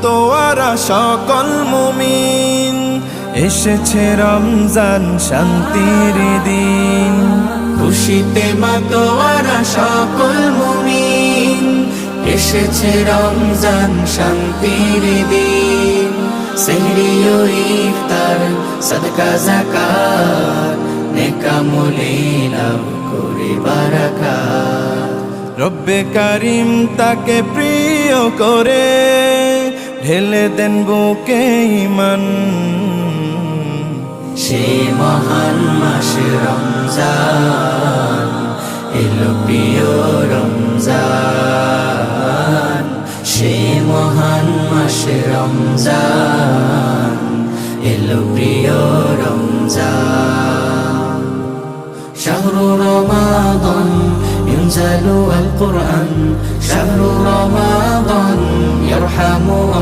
তোয়ারা সকল মুমিন, এসেছে রমজান শান্তির দিন। খুশিতে মাতোয়ারা সকল মুমিন, এসেছে রমজান শান্তির দিন। সেহরি ও ইফতার, সাদকা যাকাত, নেক আমলে লাভ করে বারাকাত। রব্বে কারিম তাকে প্রিয় করে ঢেলে দেন বুকে ঈমান। সে মহান মাস রমজান, এলো প্রিয় রমজান। সে মহান মাস রমজান, এলো প্রিয় রমজান। শাহরু রমাদান ينزل القرآن، شهر رمضان يرحم